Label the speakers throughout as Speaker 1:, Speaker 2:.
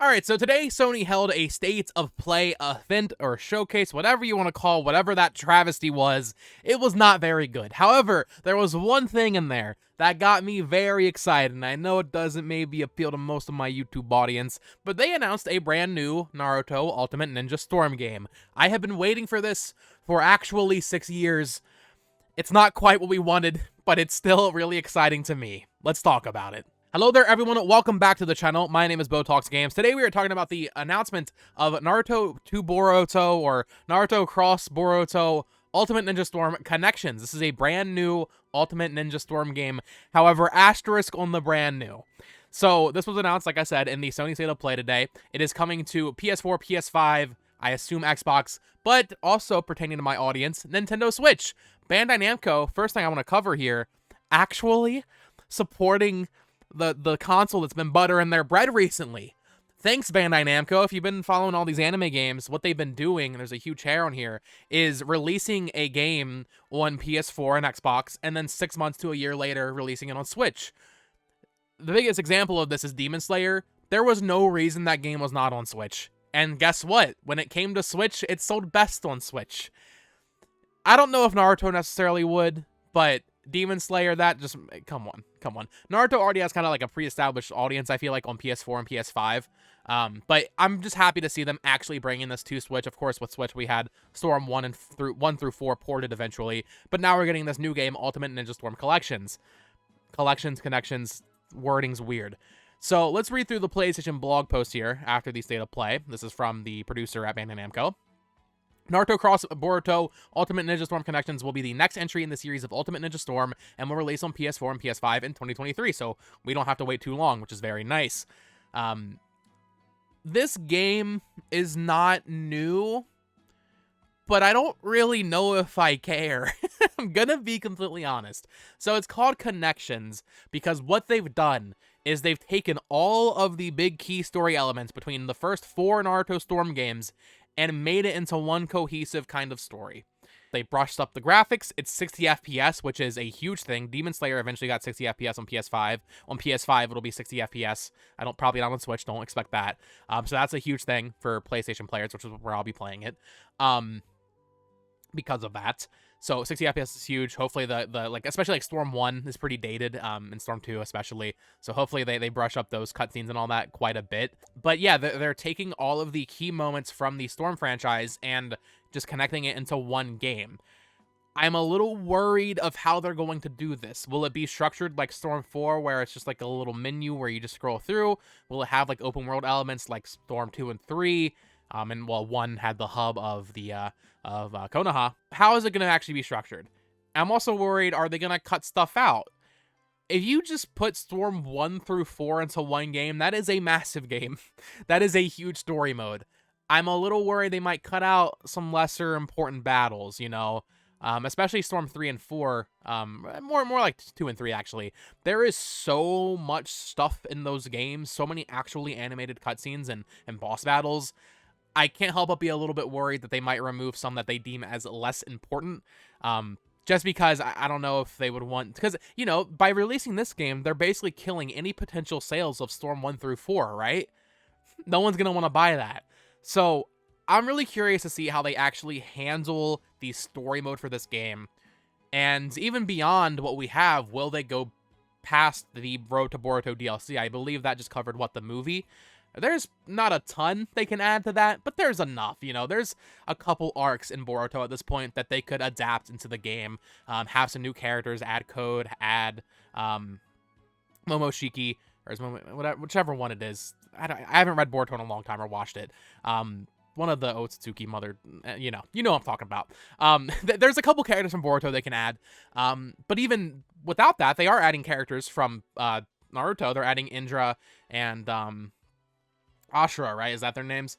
Speaker 1: Alright, so today Sony held a State of Play event or showcase, whatever you want to call whatever that travesty was. It was not very good. However, there was one thing in there that got me very excited, and I know it doesn't maybe appeal to most of my YouTube audience, but they announced a brand new Naruto Ultimate Ninja Storm game. I have been waiting for this for actually 6 years. It's not quite what we wanted, but it's still really exciting to me. Let's talk about it. Hello there, everyone. Welcome back to the channel. My name is Botox Games. Today we are talking about the announcement of Naruto 2 Boruto or Naruto Cross Boruto Ultimate Ninja Storm Connections. This is a brand new Ultimate Ninja Storm game. However, asterisk on the brand new. So this was announced, like I said, in the Sony State of Play today. It is coming to PS4, PS5, I assume Xbox, but also pertaining to my audience, Nintendo Switch. Bandai Namco, first thing I want to cover here, actually supporting the console that's been buttering their bread recently. Thanks, Bandai Namco. If you've been following all these anime games, what they've been doing, and there's a huge hair on here, is releasing a game on PS4 and Xbox, and then 6 months to a year later, releasing it on Switch. The biggest example of this is Demon Slayer. There was no reason that game was not on Switch. And guess what? When it came to Switch, it sold best on Switch. I don't know if Naruto necessarily would, but Demon Slayer, that just, come on. Naruto already has kind of like a pre-established audience, I feel like, on PS4 and PS5. But I'm just happy to see them actually bringing this to Switch. Of course, with Switch, we had Storm 1 through 4 ported eventually. But now we're getting this new game, Ultimate Ninja Storm Collections. Connections, wording's weird. So let's read through the PlayStation blog post here after the State of Play. This is from the producer at Bandai Namco. Naruto Cross Boruto Ultimate Ninja Storm Connections will be the next entry in the series of Ultimate Ninja Storm and will release on PS4 and PS5 in 2023, so we don't have to wait too long, which is very nice. This game is not new, but I don't really know if I care. I'm gonna be completely honest. So it's called Connections because what they've done is they've taken all of the big key story elements between the first 4 Naruto Storm games and made it into one cohesive kind of story. They brushed up the graphics. It's 60 FPS, which is a huge thing. Demon Slayer eventually got 60 FPS on PS5. On PS5, it'll be 60 FPS. Probably not on Switch. Don't expect that. So that's a huge thing for PlayStation players, which is where I'll be playing it. Because of that. So 60 FPS is huge. Hopefully especially like Storm 1 is pretty dated, and Storm 2 especially. So hopefully they brush up those cutscenes and all that quite a bit. But yeah, they're taking all of the key moments from the Storm franchise and just connecting it into one game. I'm a little worried of how they're going to do this. Will it be structured like Storm 4, where it's just like a little menu where you just scroll through? Will it have like open world elements like Storm 2 and 3? And well, 1 had the hub of the Konoha. How is it going to actually be structured? I'm also worried, are they going to cut stuff out? If you just put Storm 1 through 4 into one game, that is a massive game. That is a huge story mode. I'm a little worried they might cut out some lesser important battles, you know, especially Storm 3 and 4, more like 2 and 3, actually. There is so much stuff in those games, so many actually animated cutscenes and boss battles. I can't help but be a little bit worried that they might remove some that they deem as less important, just because I don't know if they would want, because, you know, by releasing this game, they're basically killing any potential sales of Storm 1 through 4, right? No one's going to want to buy that. So I'm really curious to see how they actually handle the story mode for this game. And even beyond what we have, will they go past the Road to Boruto DLC? I believe that just covered, what, the movie? There's not a ton they can add to that, but there's enough, you know. There's a couple arcs in Boruto at this point that they could adapt into the game, have some new characters, add code, add Momoshiki, or whichever one it is. I haven't read Boruto in a long time or watched it. One of the Otsutsuki mother, you know what I'm talking about. There's a couple characters from Boruto they can add, but even without that, they are adding characters from Naruto. They're adding Indra and Ashura, right? Is that their names?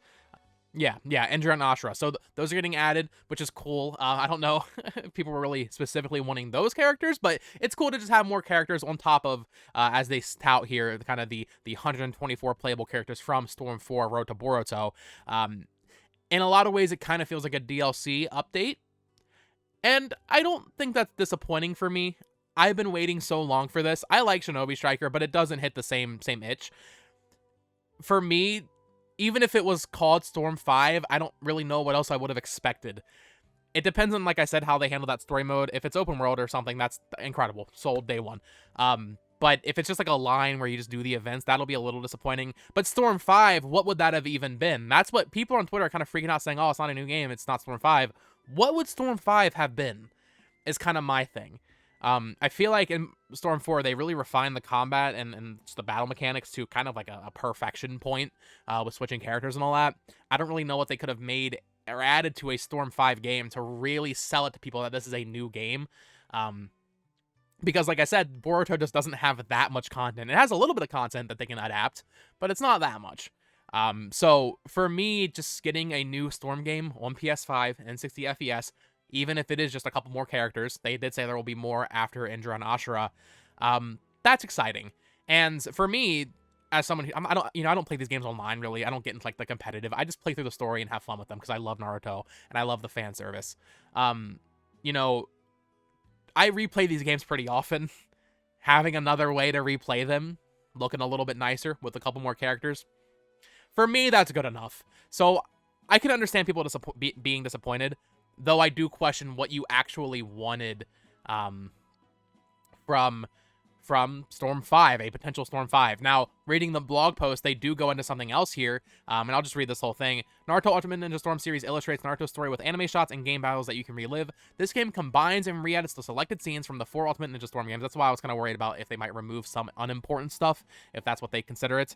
Speaker 1: Yeah, Indra and Ashura. So those are getting added, which is cool. I don't know if people were really specifically wanting those characters, but it's cool to just have more characters on top of, as they tout here, kind of the 124 playable characters from Storm 4 Road to Boruto. In a lot of ways, it kind of feels like a DLC update, and I don't think that's disappointing for me. I've been waiting so long for this. I like Shinobi Striker, but it doesn't hit the same itch. For me, even if it was called Storm 5, I don't really know what else I would have expected. It depends on, like I said, how they handle that story mode. If it's open world or something, that's incredible. Sold day one. But if it's just like a line where you just do the events, that'll be a little disappointing. But Storm 5, what would that have even been? That's what people on Twitter are kind of freaking out, saying, oh, it's not a new game, it's not Storm 5. What would Storm 5 have been is kind of my thing. I feel like in Storm 4, they really refined the combat and just the battle mechanics to kind of like a perfection point with switching characters and all that. I don't really know what they could have made or added to a Storm 5 game to really sell it to people that this is a new game. Because like I said, Boruto just doesn't have that much content. It has a little bit of content that they can adapt, but it's not that much. So for me, just getting a new Storm game on PS5 and 60 FPS, even if it is just a couple more characters, they did say there will be more after Indra and Ashura. That's exciting. And for me, as someone who, I don't play these games online really. I don't get into like the competitive. I just play through the story and have fun with them because I love Naruto and I love the fan service. You know, I replay these games pretty often. Having another way to replay them, looking a little bit nicer with a couple more characters, for me, that's good enough. So I can understand people being disappointed, though I do question what you actually wanted from Storm 5, a potential Storm 5. Now, reading the blog post, they do go into something else here, and I'll just read this whole thing. Naruto Ultimate Ninja Storm series illustrates Naruto's story with anime shots and game battles that you can relive. This game combines and re-edits the selected scenes from the 4 Ultimate Ninja Storm games. That's why I was kind of worried about if they might remove some unimportant stuff, if that's what they consider it.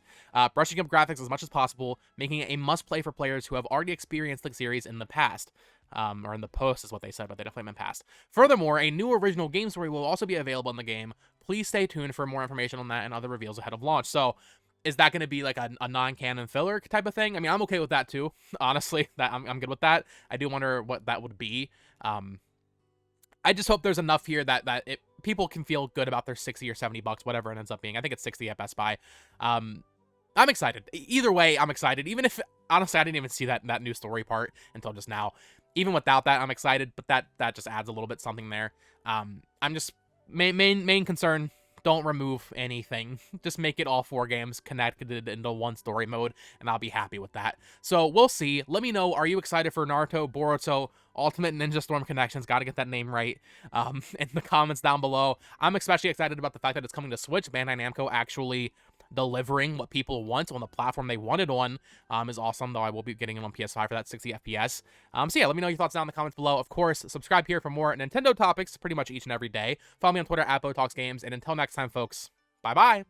Speaker 1: Brushing up graphics as much as possible, making it a must-play for players who have already experienced the series in the past. Or in the post is what they said, but they definitely meant past. Furthermore, a new original game story will also be available in the game. Please stay tuned for more information on that and other reveals ahead of launch. So, is that going to be like a non-canon filler type of thing? I mean, I'm okay with that too. Honestly, that I'm good with that. I do wonder what that would be. I just hope there's enough here that people can feel good about their $60 or $70, whatever it ends up being. I think it's 60 at Best Buy. I'm excited. Either way, I'm excited. Even if, honestly, I didn't even see that new story part until just now. Even without that, I'm excited, but that just adds a little bit something there. I'm just, main concern, don't remove anything. Just make it all 4 games connected into one story mode, and I'll be happy with that. So, we'll see. Let me know, are you excited for Naruto, Boruto, Ultimate Ninja Storm Connections? Gotta get that name right in the comments down below. I'm especially excited about the fact that it's coming to Switch. Bandai Namco actually delivering what people want on the platform they wanted on is awesome, though I will be getting it on PS5 for that 60 FPS. So yeah, let me know your thoughts down in the comments below. Of course, subscribe here for more Nintendo topics pretty much each and every day. Follow me on Twitter at BoTalksGames, and until next time, folks, bye-bye!